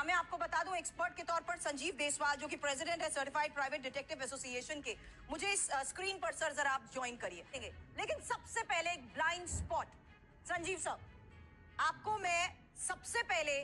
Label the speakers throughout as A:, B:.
A: जहां मैं आपको बता दूं एक्सपर्ट के तौर पर संजीव देसवाल जो कि प्रेसिडेंट है सर्टिफाइड प्राइवेट डिटेक्टिव एसोसिएशन के, मुझे इस स्क्रीन पर सर जरा आप ज्वाइन करिए। लेकिन सबसे पहले एक ब्लाइंड स्पॉट, संजीव सर आपको मैं सबसे पहले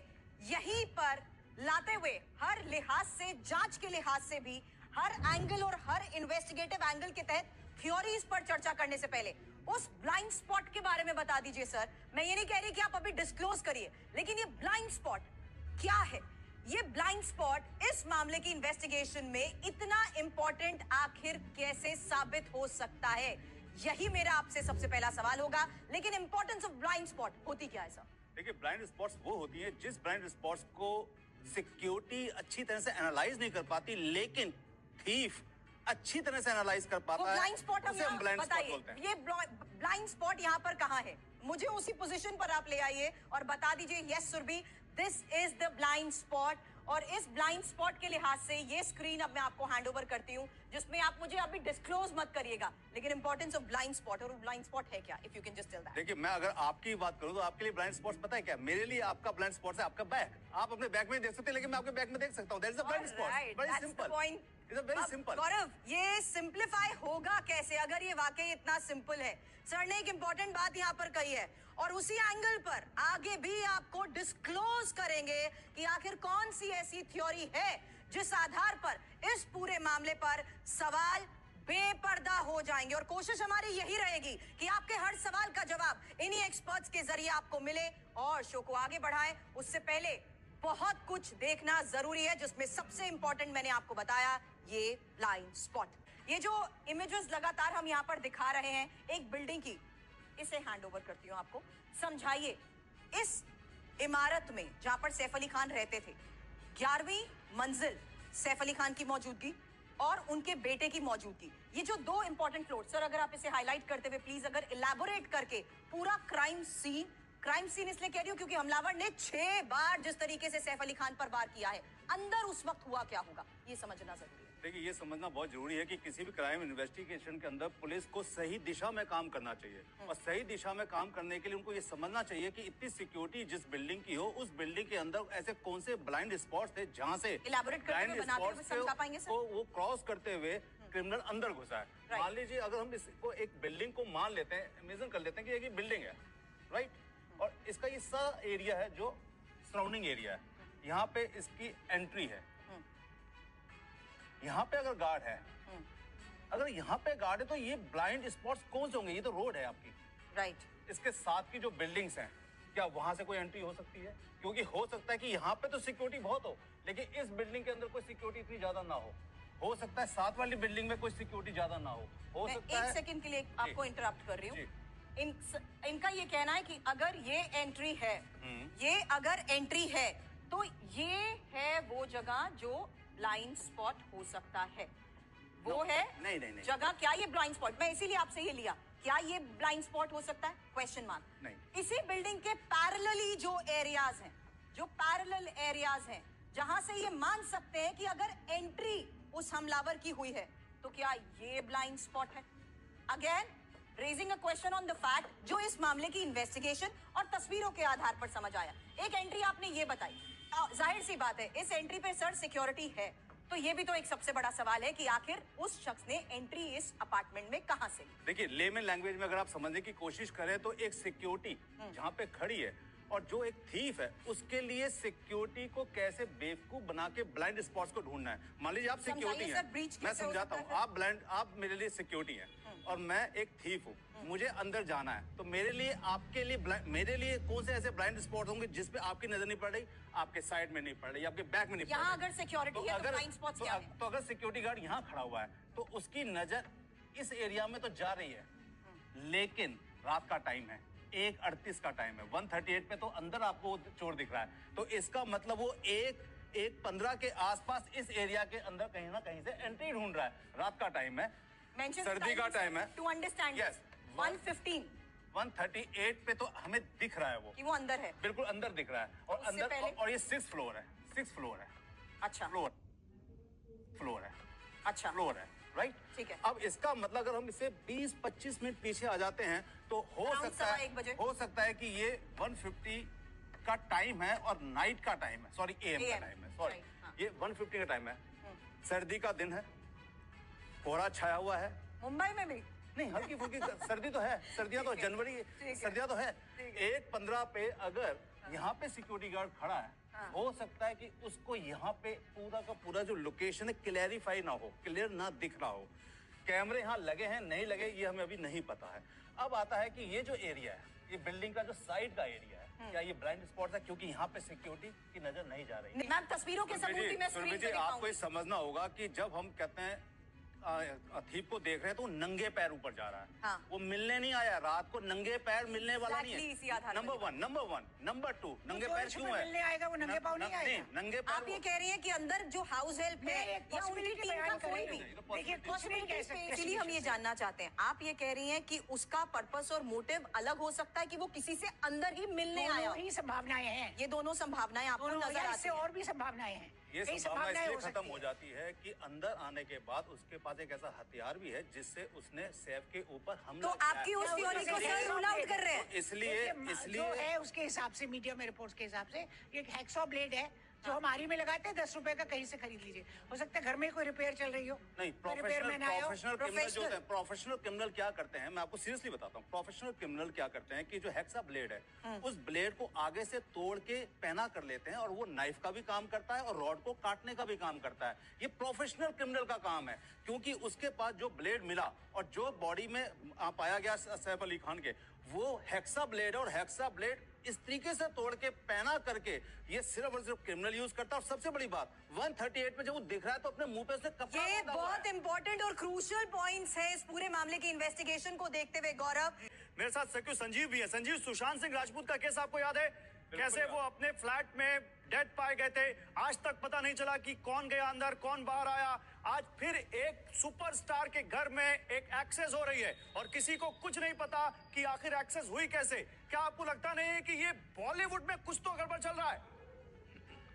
A: यहीं पर लाते हुए हर लिहाज से, जांच के लिहाज से भी, हर एंगल और हर इन्वेस्टिगेटिव एंगल के तहत थ्योरीज पर चर्चा करने से पहले उस ब्लाइंड स्पॉट के बारे में बता दीजिए सर। मैं ये नहीं कह रही कि आप अभी डिस्क्लोज करिए, लेकिन ये ब्लाइंड स्पॉट क्या है? ये ब्लाइंड स्पॉट इस मामले की इन्वेस्टिगेशन में इतना इंपॉर्टेंट आखिर कैसे साबित हो सकता है? यही मेरा आपसे सबसे पहला सवाल होगा। लेकिन इंपॉर्टेंस ऑफ ब्लाइंड स्पॉट होती क्या है सर?
B: देखिए, ब्लाइंड स्पॉट्स वो होती हैं जिस ब्लाइंड स्पॉट्स को सिक्योरिटी अच्छी तरह से एनालाइज नहीं कर पाती, लेकिन थीफ अच्छी तरह से एनालाइज कर पाता है।
A: ब्लाइंड स्पॉट हम
B: ब्लाइंड स्पॉट
A: बताइए,
B: बोलते हैं।
A: ये ब्लाइंड स्पॉट यहाँ पर कहाँ है? मुझे उसी पोजीशन पर आप ले आइए और बता दीजिए yes Surabhi, this is the blind spot. और इस ब्लाइंड स्पॉट के लिहाज से ये स्क्रीन अब मैं आपको हैंडओवर करती हूँ, जिसमें आप मुझे अभी डिस्क्लोज मत करिएगा, लेकिन इंपॉर्टेंस ऑफ ब्लाइंड स्पॉट, और ब्लाइंड स्पॉट है क्या, if you can just tell that.
B: देखिए, मैं अगर आपकी बात करूं तो आपके लिए ब्लाइंड स्पॉट्स पता है क्या? मेरे लिए आपका ब्लाइंड स्पॉट्स है आपका बैग। आप अपने बैग में देख सकते हैं, लेकिन मैं आपके बैग में देख सकता हूं। That is a blind spot. Very simple. It's a very simple.
A: Gaurav, ये सिंप्लीफाई होगा कैसे अगर ये वाकई इतना सिंपल है? सर ने एक इंपॉर्टेंट बात यहाँ पर कही है, और उसी एंगल पर आगे भी आपको डिस्क्लोज करेंगे कि आखिर कौन सी ऐसी थ्योरी है जिस आधार पर इस पूरे मामले पर सवाल बेपर्दा हो जाएंगे। और कोशिश हमारी यही रहेगी कि आपके हर सवाल का जवाब इन्हीं एक्सपर्ट्स के जरिए आपको मिले और शो को आगे बढ़ाएं। उससे पहले बहुत कुछ देखना जरूरी है, जिसमें सबसे इंपॉर्टेंट मैंने आपको बताया, ये ब्लाइंड स्पॉट। ये जो इमेजेस लगातार हम यहाँ पर दिखा रहे हैं एक बिल्डिंग की, इसे हैंड ओवर करती हूँ आपको। समझाइए, इस इमारत में जहां पर सैफ अली खान रहते थे, 11वीं मंजिल सैफ अली खान की मौजूदगी और उनके बेटे की मौजूदगी, ये जो दो इंपॉर्टेंट फ्लोर, सर अगर आप इसे हाईलाइट करते हुए प्लीज अगर इलैबोरेट करके पूरा क्राइम सीन इसलिए कह रही हूं क्योंकि हमलावर ने 6 बार जिस तरीके से सैफ अली खान पर वार किया है, अंदर उस वक्त हुआ क्या होगा, ये समझना जरूरी है।
B: देखिए, ये समझना बहुत जरूरी है कि किसी भी क्राइम इन्वेस्टिगेशन के अंदर पुलिस को सही दिशा में काम करना चाहिए, और सही दिशा में काम करने के लिए उनको ये समझना चाहिए कि इतनी सिक्योरिटी जिस बिल्डिंग की हो, उस बिल्डिंग के अंदर ऐसे कौन से ब्लाइंड स्पॉट्स थे जहां से ब्लाइंड स्पॉट्स को वो क्रॉस करते हुए क्रिमिनल अंदर घुसा है। मान लीजिए अगर हम इसको एक बिल्डिंग को मान लेते हैं, इमेजिन कर लेते हैं कि एक बिल्डिंग है, राइट, और इसका ये सा एरिया है जो सराउंडिंग एरिया है, यहाँ पे इसकी एंट्री है, यहाँ पे अगर गार्ड है, अगर यहाँ पे गार्ड है तो ये ब्लाइंड स्पॉट्स कौन से होंगे? ये तो रोड है आपकी,
A: राइट।
B: इसके साथ की जो बिल्डिंग्स हैं, क्या वहां से कोई एंट्री हो सकती है? क्योंकि हो सकता है कि यहाँ पे तो सिक्योरिटी बहुत हो, लेकिन इस बिल्डिंग के अंदर कोई सिक्योरिटी इतनी ज्यादा ना हो सकता है साथ वाली बिल्डिंग में कोई सिक्योरिटी ज्यादा ना हो सकता है।
A: एक सेकंड के लिए आपको इंटरप्ट कर रही हूँ। इनका ये कहना है कि अगर ये एंट्री है, ये अगर एंट्री है तो ये है वो जगह जो ब्लाइंड स्पॉट हो सकता है, वो है
B: नहीं
A: जगह। क्या ये ब्लाइंड स्पॉट, मैं इसीलिए आपसे ये लिया, क्या ये ब्लाइंड स्पॉट हो सकता है? Question mark.
B: नहीं।
A: इसी बिल्डिंग के पैरेलली जो एरियाज हैं, जो पैरेलल एरियाज हैं, जहां से ये मान सकते हैं कि अगर एंट्री उस हमलावर की हुई है, तो क्या ये ब्लाइंड स्पॉट है? Again raising a question on the fact जो इस मामले की इन्वेस्टिगेशन और तस्वीरों के आधार पर समझ आया। एक एंट्री आपने ये बताई, जाहिर सी बात है इस एंट्री पे सर सिक्योरिटी है, तो ये भी तो एक सबसे बड़ा सवाल है कि आखिर उस शख्स ने एंट्री इस अपार्टमेंट में कहां से ली?
B: देखिए, लेमन लैंग्वेज में अगर आप समझने की कोशिश करें तो एक सिक्योरिटी जहां पे खड़ी है और जो एक थीफ है, उसके लिए सिक्योरिटी को कैसे बेवकूफ बना के ब्लाइंड स्पॉट्स को ढूंढना है। मान लीजिए आप सिक्योरिटी हैं, मैं समझाता हूँ, आप मेरे लिए सिक्योरिटी हैं और मैं एक थीफ हूँ, मुझे अंदर जाना है, तो मेरे लिए आपके लिए मेरे लिए कौन से ऐसे ब्लाइंड स्पॉट होंगे जिसपे आपकी नजर नहीं पड़ रही, आपके साइड में नहीं पड़ रही, आपके बैक में नहीं पड़ रही?
A: यहाँ अगर सिक्योरिटी है तो ब्लाइंड स्पॉट्स क्या है?
B: तो अगर सिक्योरिटी गार्ड यहाँ खड़ा हुआ है तो उसकी नजर इस एरिया में तो जा रही है, लेकिन रात का टाइम है, 1:38 का टाइम है, 1:38 पे तो अंदर आपको चोर दिख रहा है, तो इसका मतलब वो 1:15 के आसपास इस एरिया के अंदर कहीं ना कहीं से एंट्री ढूंढ रहा है। रात का टाइम है, सर्दी का टाइम है,
A: टू अंडरस्टैंड।
B: यस, 138 पे तो हमें दिख रहा है वो
A: कि वो अंदर है,
B: बिल्कुल अंदर दिख रहा है, और अंदर और ये 6th फ्लोर है, 6th फ्लोर है,
A: अच्छा
B: फ्लोर है,
A: अच्छा
B: फ्लोर है, राइट,
A: ठीक है।
B: अब इसका मतलब अगर हम इसे 20-25 मिनट पीछे आ जाते हैं तो हो सकता है कि ये 150 का टाइम है और नाइट का टाइम है, सॉरी AM का टाइम है, सॉरी ये 1:50 का टाइम है, सर्दी का दिन है, कोहरा छाया हुआ है।
A: मुंबई में भी
B: नहीं, हल्की फुल्की सर्दी तो है, सर्दियां तो जनवरी, सर्दियां तो है। 1:15 पे अगर यहाँ पे सिक्योरिटी गार्ड खड़ा है, हो सकता है कि उसको यहाँ पे पूरा का पूरा जो लोकेशन है क्लैरिफाई ना हो, क्लियर ना दिख रहा हो। कैमरे यहाँ लगे हैं नहीं लगे ये हमें अभी नहीं पता है। अब आता है कि ये जो एरिया है, ये बिल्डिंग का जो साइड का एरिया है, क्या ये ब्लाइंड स्पॉट है, क्योंकि यहाँ पे सिक्योरिटी की नजर नहीं जा रही।
A: मैम तस्वीरों के सबूत भी मैं स्क्रीन पे
B: आपको ये समझना होगा कि जब हम कहते हैं थीप को देख रहे हैं तो वो नंगे पैर ऊपर जा रहा है।
A: हाँ।
B: वो मिलने नहीं आया, रात को नंगे पैर मिलने वाला नहीं है। नंबर वन, नंबर टू, नंगे पैर क्यों है?
C: मिलने आएगा वो नंगे पाँव नहीं आएगा।
B: नंगे पैर।
A: आप ये कह रही हैं कि अंदर जो हाउस हेल्प है या उनकी टीम का कोई भी,
C: देखिए कुछ नहीं कह सकते।
A: इसलिए हम ये जानना चाहते हैं, आप ये कह रही हैं कि उसका पर्पस और मोटिव अलग हो सकता है कि वो किसी से अंदर ही मिलने आया।
C: ही संभावनाएं हैं,
A: ये दोनों संभावनाएं आपको नजर आती हैं।
C: और भी संभावनाएं हैं।
B: ये संभावना इसलिए खत्म हो जाती है कि अंदर आने के बाद उसके पास एक ऐसा हथियार भी है जिससे उसने सैफ के ऊपर हमला
A: तो आपकी उस थ्योरी को सर रूल आउट कर रहे हैं।
B: इसलिए
C: जो है उसके हिसाब से, मीडिया में रिपोर्ट्स के हिसाब से एक हैक्सॉ ब्लेड है जो हम आरी में लगाते हैं, 10 रुपए का कहीं से खरीद लीजिए। हो सकता है घर में कोई रिपेयर चल रही हो।
B: नहीं, प्रोफेशनल क्रिमिनल जो होते हैं, प्रोफेशनल क्रिमिनल क्या करते हैं, मैं आपको सीरियसली बताता हूँ। प्रोफेशनल क्रिमिनल क्या करते हैं कि जो हेक्सा ब्लेड है उस ब्लेड को आगे से तोड़ के पहना कर लेते हैं और वो नाइफ का भी काम करता है और रॉड को काटने का भी काम करता है। ये प्रोफेशनल क्रिमिनल का काम है, क्योंकि उसके पास जो ब्लेड मिला और जो बॉडी में पाया गया सैफ अली खान के, वो हेक्सा ब्लेड है और हेक्सा ब्लेड इस तरीके से तोड़ के पहना करके ये सिर्फ और सिर्फ क्रिमिनल यूज करता है। और सबसे बड़ी बात 138 पे जब वो दिख रहा है तो अपने मुंह पे से कपड़ा,
A: ये बहुत इंपॉर्टेंट और क्रूशियल पॉइंट्स है इस पूरे मामले की इन्वेस्टिगेशन को देखते हुए। गौरव,
D: मेरे साथ सख्यू संजीव भी है। संजीव, सुशांत सिंह राजपूत का केस आपको याद है? कैसे वो अपने फ्लैट में डेड पाए गए थे, आज तक पता नहीं चला कि कौन गया अंदर कौन बाहर आया। आज फिर एक सुपरस्टार के घर में एक एक्सेस हो रही है और किसी को कुछ नहीं पता कि आखिर एक्सेस हुई कैसे। क्या आपको लगता नहीं है कि ये बॉलीवुड में कुछ तो गड़बड़ चल रहा है?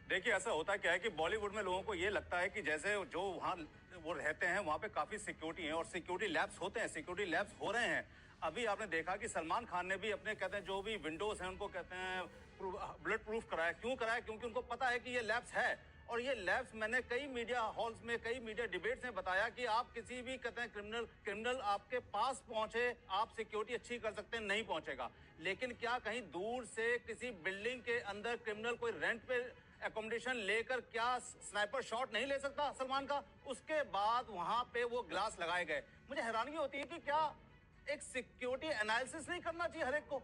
B: देखिए, ऐसा होता क्या है कि बॉलीवुड में लोगों को ये लगता है कि जैसे जो वहाँ वो रहते हैं वहाँ पे काफी सिक्योरिटी है और सिक्योरिटी लैब्स होते हैं, सिक्योरिटी लैब्स हो रहे हैं। अभी आपने देखा कि सलमान खान ने भी अपने कहते हैं जो भी विंडोज हैं उनको कहते हैं बुलेट प्रूफ कराया। क्यों कराया? क्योंकि उनको पता है कि ये लैब्स है। और ये लैब्स मैंने कई मीडिया हॉल्स में, कई मीडिया डिबेट्स में बताया कि आप किसी भी कहते हैं क्रिमिनल आपके पास पहुंचे, आप सिक्योरिटी अच्छी कर सकते हैं, नहीं पहुंचेगा। लेकिन क्या कहीं दूर से किसी बिल्डिंग के अंदर क्रिमिनल कोई रेंट पे एकोमोडेशन लेकर क्या स्नाइपर शॉट नहीं ले सकता सलमान का? उसके बाद वहां पे वो ग्लास लगाए गए। मुझे हैरानी होती है कि क्या एक सिक्योरिटी एनालिसिस नहीं करना चाहिए हर एक को?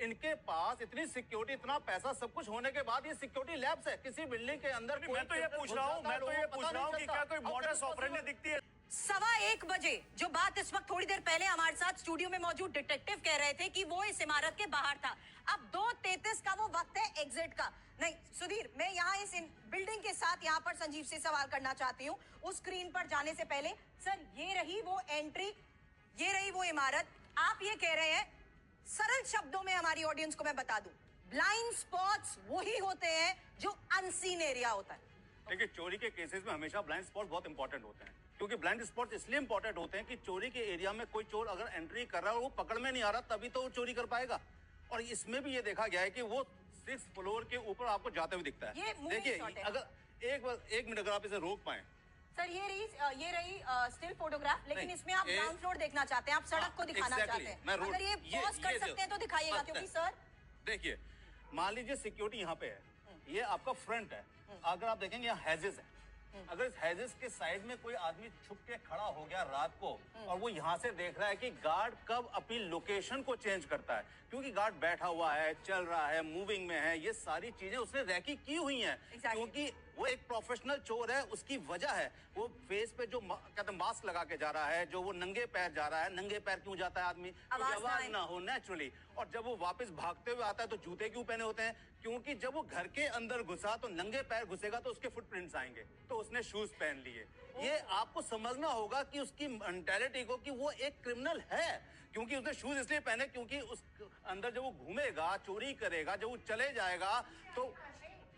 B: इनके पास इतनी सिक्योरिटी, इतना पैसा, सब कुछ होने के बाद ये सिक्योरिटी लैब्स है किसी बिल्डिंग के अंदर।
D: मैं तो ये पूछ रहा हूँ कि क्या कोई मॉडस ऑपरेंडी दिखती है?
A: 1:15 बजे जो बात इस वक्त थोड़ी देर पहले हमारे साथ स्टूडियो में मौजूद डिटेक्टिव कह रहे थे कि वो इस इमारत के बाहर था। अब 2:33 का वो वक्त है एग्जिट का। नहीं सुधीर, मैं यहाँ इस बिल्डिंग के साथ यहाँ पर संजीव से सवाल करना चाहती हूँ। उस स्क्रीन पर जाने से पहले सर, ये रही वो एंट्री, ये रही वो इमारत। आप ये कह रहे हैं, सरल शब्दों में हमारी ऑडियंस को मैं बता दूं, ब्लाइंड स्पॉट्स वही होते हैं जो अनसीन एरिया होता है।
B: देखिए, चोरी के केसेस में हमेशा ब्लाइंड स्पॉट बहुत इंपॉर्टेंट होते हैं, क्योंकि ब्लाइंड स्पॉट इसलिए इंपॉर्टेंट होते हैं कि चोरी के एरिया में कोई चोर अगर एंट्री कर रहा है और वो पकड़ में नहीं आ रहा, तभी तो वो चोरी कर पाएगा। और इसमें भी ये देखा गया है कि वो 6th फ्लोर के ऊपर आपको जाते हुए दिखता है। देखिए, अगर एक मिनट अगर आप इसे रोक पाए।
A: सर, ये रही स्टिल फोटोग्राफ, लेकिन इसमें आप ग्राउंड फ्लोर देखना चाहते हैं, आप सड़क को दिखाना चाहते हैं। अगर ये पॉज कर सकते हैं तो दिखाइएगा, क्योंकि सर
B: देखिए, मान लीजिए सिक्योरिटी यहाँ पे है, ये आपका फ्रंट है। अगर आप देखेंगे यहाँ हैजेस है, अगर इस हैजेस के साइड में कोई आदमी छुप के खड़ा हो गया रात को और वो यहाँ से देख रहा है कि गार्ड कब अपनी लोकेशन को चेंज करता है, क्योंकि गार्ड बैठा हुआ है, चल रहा है, मूविंग में है, ये सारी चीजें उसने रैकी की हुई हैं। क्योंकि वो एक प्रोफेशनल चोर है, उसकी वजह है वो फेस पे जो कहते हैं मास्क लगा के जा रहा है, जो वो नंगे पैर जा रहा है। नंगे पैर क्यों जाता है आदमी? आवाज ना हो, नेचुरली। और जब वो वापस भागते हुए आता है तो जूते क्यों पहने होते हैं? क्योंकि जब वो घर के अंदर घुसा तो नंगे पैर घुसेगा तो उसके फुटप्रिंट्स आएंगे, तो उसने शूज पहन लिए। ये आपको समझना होगा कि उसकी मेंटालिटी को, कि वो एक क्रिमिनल है, क्योंकि उसने शूज इसलिए पहने क्योंकि उस अंदर जब वो घूमेगा, चोरी करेगा, जब वो चले जाएगा तो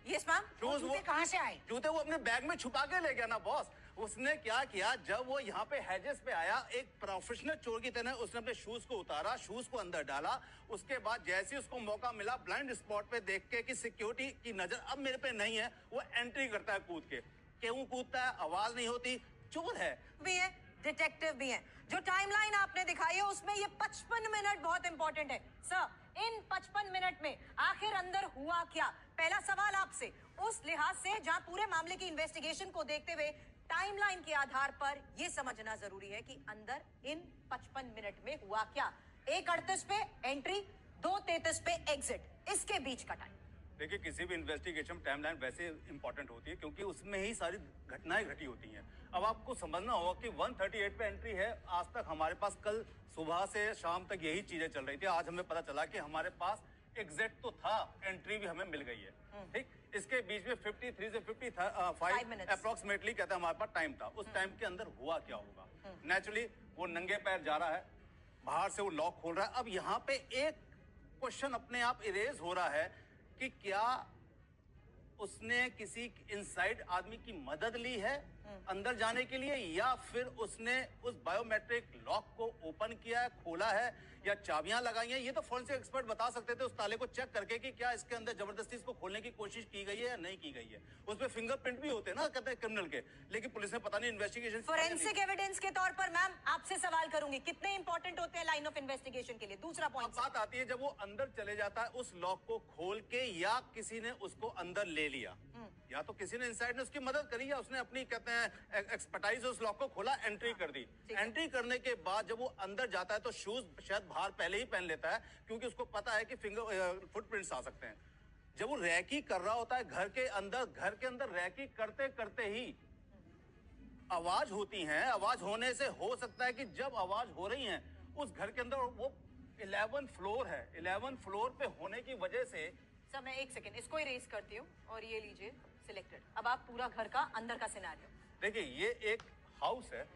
A: यस मैम,
C: जूते कहाँ से आए?
B: जूते वो अपने बैग में छुपा के ले गया ना बॉस। उसने क्या किया, जब वो यहाँ पे हैजेस पे आया, एक प्रोफेशनल चोर की तरह उसने अपने शूज को उतारा, शूज को अंदर डाला। उसके बाद जैसे ही उसको मौका मिला, ब्लाइंड स्पॉट पे देख के कि सिक्योरिटी की नजर अब मेरे पे नहीं है, वो एंट्री करता है कूद के। क्यों कूदता है? आवाज नहीं होती, चोर है।
A: भी है, डिटेक्टिव भी है। जो टाइमलाइन आपने दिखाई है उसमें ये 55 मिनट बहुत इंपॉर्टेंट है। सर, इन 55 मिनट में आखिर अंदर हुआ क्या? पहला सवाल आपसे, उस लिहाज से जहां पूरे मामले की इन्वेस्टिगेशन को देखते हुए टाइमलाइन के आधार पर यह समझना जरूरी है कि अंदर इन 55 मिनट में हुआ क्या। 1:38 पे एंट्री, 2:33 पे एग्जिट, इसके बीच का टाइम।
B: देखिए, किसी भी इन्वेस्टिगेशन टाइमलाइन वैसे इंपॉर्टेंट होती है क्योंकि उसमें ही सारी घटनाएं घटी होती हैं। अब आपको समझना होगा कि 138 पे एंट्री है। आज तक हमारे पास कल सुबह से शाम तक यही चीजें चल रही थी। आज हमें पता चला कि हमारे पास एग्जिट तो था, एंट्री भी हमें मिल गई है। ठीक, इसके बीच में 53 से 55 अप्रोक्सीमेटली कहते हैं हमारे पास टाइम था। उस टाइम के अंदर हुआ क्या होगा? नेचुरली वो नंगे पैर जा रहा है, बाहर से वो लॉक खोल रहा है। अब यहाँ पे एक क्वेश्चन अपने आप इरेज हो रहा है कि क्या उसने किसी इनसाइड आदमी की मदद ली है अंदर जाने के लिए, या फिर उसने उस बायोमेट्रिक लॉक को ओपन किया है, खोला है, या चाबियां लगाई हैं? ये तो फोरेंसिक एक्सपर्ट बता सकते थे उस ताले को चेक करके कि क्या इसके अंदर जबरदस्ती इसको खोलने की कोशिश की गई है या नहीं की गई है। उसमें फिंगरप्रिंट भी होते हैं ना, कहते हैं क्रिमिनल के, लेकिन पुलिस ने पता नहीं इन्वेस्टिगेशन।
A: फोरेंसिक एविडेंस के तौर पर मैम आपसे सवाल करूंगी, कितने इंपॉर्टेंट होते हैं लाइन ऑफ इन्वेस्टिगेशन के लिए? दूसरा पॉइंट
B: बात आती है जब वो अंदर चले जाता है उस लॉक को खोल के, या किसी ने उसको अंदर ले लिया, या तो किसी ने इनसाइड ने उसकी मदद करी, या उसने अपनी कहते हैं एक्सपर्टाइज उस लॉक को खोला, एंट्री कर दी। एंट्री करने के बाद जब वो अंदर जाता है तो शूज शायद बाहर पहले ही पहन लेता है क्योंकि उसको पता है कि फुटप्रिंट्स आ सकते हैं। जब वो रैकी कर रहा होता है घर के अंदर रैकी करते करते ही आवाज होती है। आवाज होने से हो सकता है कि जब आवाज हो रही है उस घर के अंदर, वो 11 फ्लोर है, 11 फ्लोर पे होने की वजह से।
A: सर मैं एक सेकेंड इसको इरेज करती हूँ और ये लीजिए सिलेक्टेड। अब आप पूरा घर का अंदर का सिनेरियो
B: देखिए, ये एक हाउस है,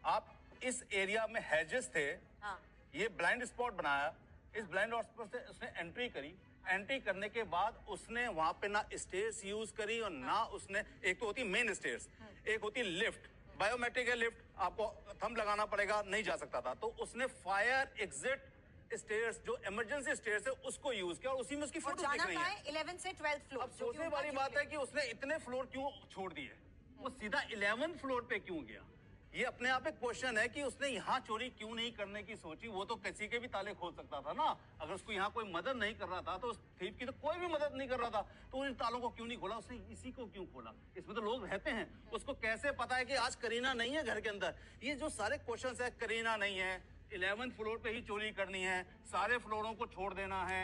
B: आप इस एरिया में हैजेस थे,
A: हाँ।
B: ये ब्लाइंड स्पॉट बनाया, इस ब्लाइंड स्पॉट से उसने एंट्री करी। एंट्री करने के बाद उसने वहां पे ना स्टेयर्स यूज करी और ना उसने, एक तो होती मेन स्टेयर्स, एक होती लिफ्ट, बायोमेट्रिक है लिफ्ट, आपको थंब लगाना पड़ेगा, नहीं जा सकता था, तो उसने फायर एग्जिट स्टेयर्स, जो इमरजेंसी स्टेयर्स है, उसको यूज किया और उसी में उसकी फोटो दिख रही है।
A: 11 से 12th फ्लोर।
B: अब सोचने वाली बात है कि उसने इतने फ्लोर क्यों छोड़ दिए, वो सीधा 11th फ्लोर पे क्यों गया? ये अपने आप एक क्वेश्चन है कि उसने यहाँ चोरी क्यों नहीं करने की सोची। वो तो किसी के भी ताले खोल सकता था ना, अगर उसको यहाँ कोई मदद नहीं कर रहा था तो उस थीफ की तो कोई भी मदद नहीं कर रहा था, तो इन तालों को क्यों नहीं खोला उसने? इसी को क्यों खोला? इसमें तो लोग रहते हैं, उसको कैसे पता है कि आज करीना नहीं है घर के अंदर? ये जो सारे क्वेश्चन है, करीना नहीं है, 11th फ्लोर पे ही चोरी करनी है, सारे फ्लोरों को छोड़ देना है,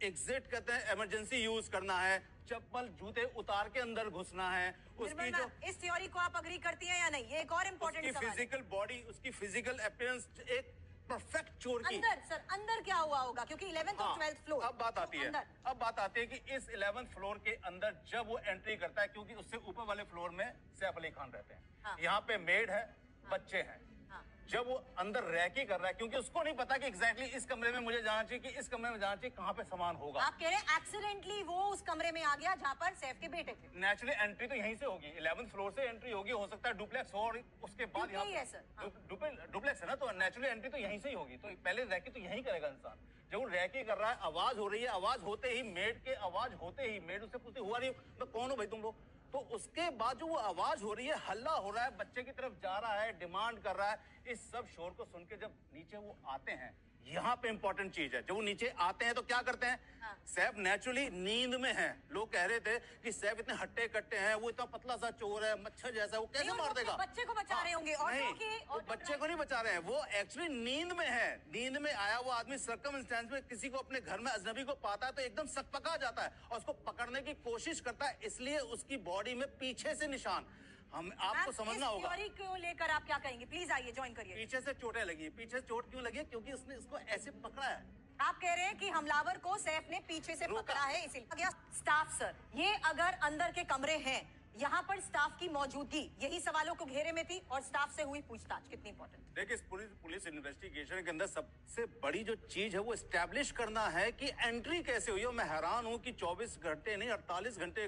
B: एग्जिट कहते हैं इमरजेंसी यूज करना है, चप्पल जूते उतार के अंदर घुसना है। उसकी जो
A: इस थ्योरी को आप अग्री करती हैं या नहीं? ये एक और इम्पोर्टेंट सवाल है।
B: फिजिकल बॉडी, उसकी फिजिकल अपीयरेंस एक परफेक्ट चोर की।
A: अंदर सर, अंदर क्या हुआ होगा? क्योंकि 11th और 12th फ्लोर।
B: अब बात आती है, अब बात आती है कि इस 11th फ्लोर के अंदर जब वो एंट्री करता है, क्योंकि उससे ऊपर वाले फ्लोर में सैफ अली खान रहते हैं,
A: हाँ।
B: यहाँ पे मेड है, बच्चे हैं।
A: हाँ।
B: जब वो अंदर रैकी कर रहा है, क्योंकि उसको नहीं पता कि एग्जैक्टली इस कमरे में मुझे जाना चाहिए कि इस कमरे में जाना चाहिए, कहाँ पे सामान होगा।
A: आप कह रहे हैं एक्सीडेंटली वो उस कमरे में आ गया जहाँ पर सैफ के बेटे थे।
B: नेचुरली एंट्री तो यहीं से होगी, 11th फ्लोर से एंट्री होगी, हो सकता है डुप्लेक्स हो, और उसके बाद यहाँ
A: है सर, हाँ।
B: डुप्लेक्स है ना, तो नेचुरली एंट्री तो यहीं से ही होगी, तो पहले रैकी तो यहीं करेगा इंसान। जब वो रैकी कर रहा है, आवाज हो रही है, आवाज होते ही मेड के, आवाज होते ही मेड उससे पूछती हुआ नहीं, मैं कौन हूँ भाई तुम लोग? तो उसके बाद जो वो आवाज हो रही है, हल्ला हो रहा है, बच्चे की तरफ जा रहा है, डिमांड कर रहा है, इस सब शोर को सुन के जब नीचे वो आते हैं, यहाँ पे इंपॉर्टेंट चीज है, जब वो नीचे आते हैं तो क्या करते हैं?
A: हाँ।
B: सैफ नेचुरली नींद में है। लोग कह रहे थे कि सैफ इतने हट्टे कट्टे हैं, वो इतना पतला सा चोर है, मच्छर जैसा, वो कैसे मार देगा?
A: बच्चे को बचा रहे होंगे और
B: नहीं, वो बच्चे को नहीं बचा रहे हैं, वो एक्चुअली नींद में है। नींद में आया वो आदमी सर्कमस्टेंस में किसी को अपने घर में अजनबी को पाता है तो एकदम सकपका जाता है और उसको पकड़ने की कोशिश करता है, इसलिए उसकी बॉडी में पीछे से निशान। हम आपको समझना होगा।
A: थ्योरी को लेकर आप क्या कहेंगे? प्लीज आइए, ज्वाइन करिए।
B: पीछे से चोटें लगी, पीछे चोट क्यों लगी? क्योंकि उसने इसको ऐसे पकड़ा है।
A: आप कह रहे हैं कि हमलावर को सैफ ने पीछे से पकड़ा है, इसीलिए। स्टाफ सर, ये अगर अंदर के कमरे हैं, यहाँ पर स्टाफ की मौजूदगी यही सवालों को घेरे में थी और स्टाफ से हुई पूछताछ कितनी इंपॉर्टेंट?
B: देखिए, इस पुलिस इन्वेस्टिगेशन के अंदर सबसे बड़ी जो चीज है वो एस्टैब्लिश करना है कि एंट्री कैसे हुई। और मैं हैरान हूं कि 24 घंटे नहीं 48 घंटे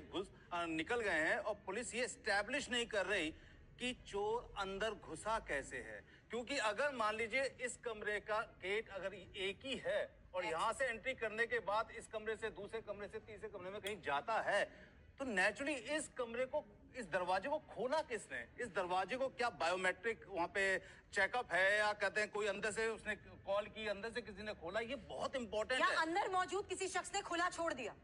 B: निकल गए हैं और पुलिस ये एस्टैब्लिश नहीं कर रही कि चोर अंदर घुसा कैसे है, क्योंकि अगर मान लीजिए इस कमरे का गेट अगर एक ही है और यहाँ से एंट्री करने के बाद इस कमरे से दूसरे कमरे से तीसरे कमरे में कहीं जाता है, तो नेचुरली इस कमरे को, इस दरवाजे को खोला किसने? इस दरवाजे को क्या बायोमेट्रिक वहाँ पे चेकअप है या कहते हैं कोई अंदर से उसने कॉल की, अंदर से किसी ने खोला? ये बहुत इंपॉर्टेंट है।
A: अंदर मौजूद किसी शख्स ने खुला छोड़ दिया?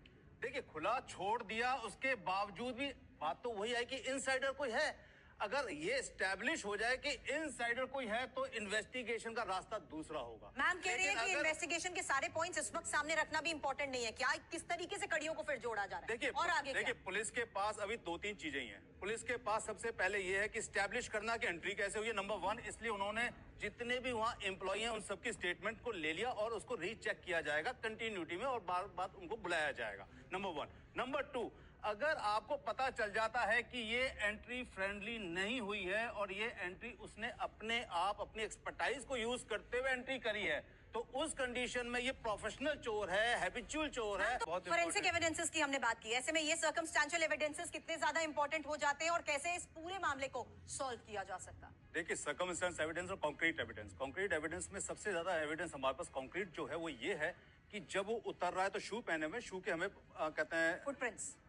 B: देखिए, खुला छोड़ दिया, उसके बावजूद भी बात तो वही है कि इनसाइडर कोई है। अगर ये स्टैब्लिश हो जाए कि इनसाइडर कोई है तो इन्वेस्टिगेशन का रास्ता दूसरा होगा।
A: मैम कह रही है कि इन्वेस्टिगेशन के सारे पॉइंट्स इस वक्त सामने रखना भी इंपॉर्टेंट नहीं है। क्या किस तरीके से कड़ियों को फिर जोड़ा जा रहा है?
B: देखिए,
A: और आगे
B: देखिए, पुलिस के पास अभी 2-3 चीजें ही हैं। पुलिस के पास सबसे पहले ये है कि स्टैब्लिश करना कि एंट्री कैसे हुई है, नंबर 1। इसलिए उन्होंने जितने भी वहाँ एम्प्लॉई हैं उन सबकी स्टेटमेंट को ले लिया और उसको रीचेक किया जाएगा कंटिन्यूटी में और बार बार उनको बुलाया जाएगा, नंबर 1। नंबर 2, अगर आपको पता चल जाता है कि ये एंट्री फ्रेंडली नहीं हुई है और ये एंट्री उसने अपने आप अपनी एक्सपर्टाइज को यूज करते हुए एंट्री करी है, तो उस कंडीशन में ये प्रोफेशनल चोर है, हैबिचुअल चोर है।
A: तो फोरेंसिक एविडेंसेस की हमने बात की, ऐसे में ये सर्कमस्टेंशियल एविडेंसेस कितने ज्यादा इंपॉर्टेंट हो जाते हैं और कैसे इस पूरे मामले को सॉल्व किया जा सकता?
B: देखिए, सर्कमस्टेंस एविडेंस और कॉन्क्रीट एविडेंस। कॉन्क्रीट एविडेंस में सबसे ज्यादा एविडेंस हमारे पास कॉन्क्रीट जो है वो ये है कि जब वो उतर रहा है तो शू पहने हुए, शू के हमें कहते हैं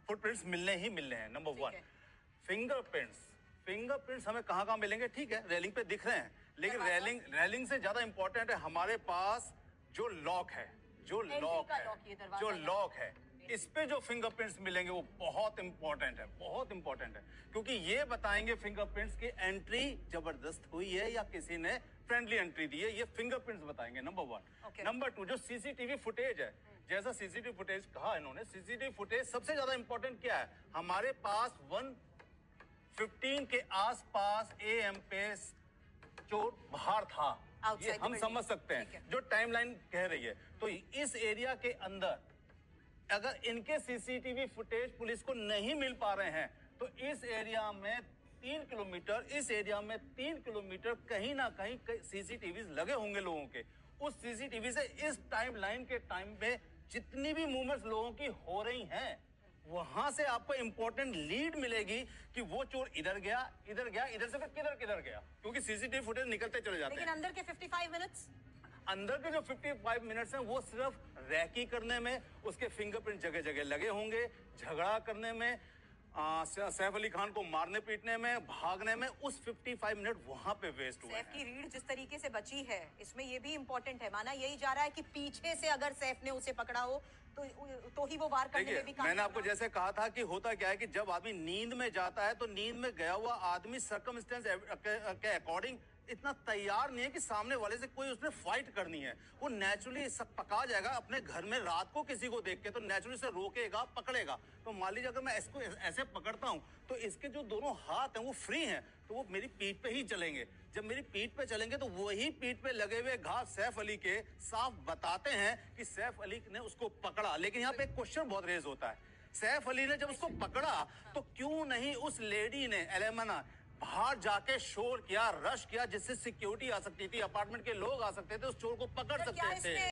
B: फुटप्रिंट्स मिलने ही मिलने हैं, नंबर 1। फिंगरप्रिंट्स हमें कहाँ मिलेंगे? ठीक है, रेलिंग पे दिख रहे हैं, लेकिन रेलिंग से ज्यादा इंपॉर्टेंट है हमारे पास जो लॉक है, इस पे जो फिंगरप्रिंट्स मिलेंगे वो बहुत इंपॉर्टेंट है, बहुत इंपॉर्टेंट है, क्योंकि ये बताएंगे फिंगरप्रिंट्स की एंट्री जबरदस्त हुई है या किसी ने फ्रेंडली एंट्री दी है, ये फिंगरप्रिंट्स बताएंगे, नंबर 1। नंबर 2, जो सीसीटीवी फुटेज है, जैसा सीसीटीवी फुटेज कहा इन्होंने, सीसीटीवी फुटेज सबसे ज्यादा इंपॉर्टेंट क्या है? हमारे पास 1:15 के आसपास AM पे चोर बाहर था, ये हम समझ सकते हैं जो टाइमलाइन कह रही है। तो इस एरिया के अंदर अगर इनके सीसीटीवी फुटेज पुलिस को नहीं मिल पा रहे हैं तो इस एरिया में 3 किलोमीटर, इस एरिया में 3 किलोमीटर कहीं ना कहीं सीसीटीवी लगे होंगे लोगों के। उस सीसीटीवी से इस टाइमलाइन के टाइम पे जितनी भी मूवमेंट्स लोगों की हो रही हैं, वहां से आपको इंपॉर्टेंट लीड मिलेगी कि वो चोर इधर गया, इधर गया, इधर से फिर किधर गया, क्योंकि सीसीटीवी फुटेज निकलते चले जाते हैं।
A: लेकिन अंदर के 55 मिनट्स,
B: अंदर के जो 55 मिनट्स हैं वो सिर्फ रैकी करने में, उसके फिंगरप्रिंट जगह जगह लगे होंगे, झगड़ा करने में, सैफ अली खान को मारने पीटने में, भागने में, उस 55 मिनट वहां पे वेस्ट हुए।
A: सैफ की रीढ़ जिस तरीके से बची है, इसमें ये भी इंपॉर्टेंट है, माना यही जा रहा है कि पीछे से अगर सैफ ने उसे पकड़ा हो तो ही वो वार करने में भी
B: मैंने आपको जैसे कहा था कि होता क्या है कि जब आदमी नींद में जाता है तो नींद में गया हुआ आदमी सर्कमस्टेंस के अकॉर्डिंग इतना तैयार नहीं है कि सामने वाले से कोई उसने फाइट करनी है। वो नेचुरली सब पका जाएगा अपने घर में रात को किसी को देख के, तो नेचुरली से रोकेगा, पकड़ेगा। तो मान लीजिए अगर मैं इसको ऐसे पकड़ता हूं तो इसके जो दोनों हाथ हैं वो फ्री हैं, तो वो मेरी पीठ पे ही चलेंगे। जब मेरी पीठ पे चलेंगे तो वही पीठ पे लगे हुए घाव सैफ अली के साफ बताते हैं कि सैफ अली ने उसको पकड़ा। लेकिन यहाँ पे एक क्वेश्चन बहुत रेज होता है, सैफ अली ने जब उसको पकड़ा तो क्यों नहीं उस लेडी ने, एलेमना, बाहर जाके शोर किया, रश किया, जिससे सिक्योरिटी आ सकती थी, अपार्टमेंट के लोग आ सकते थे, उस चोर को पकड़ सकते थे।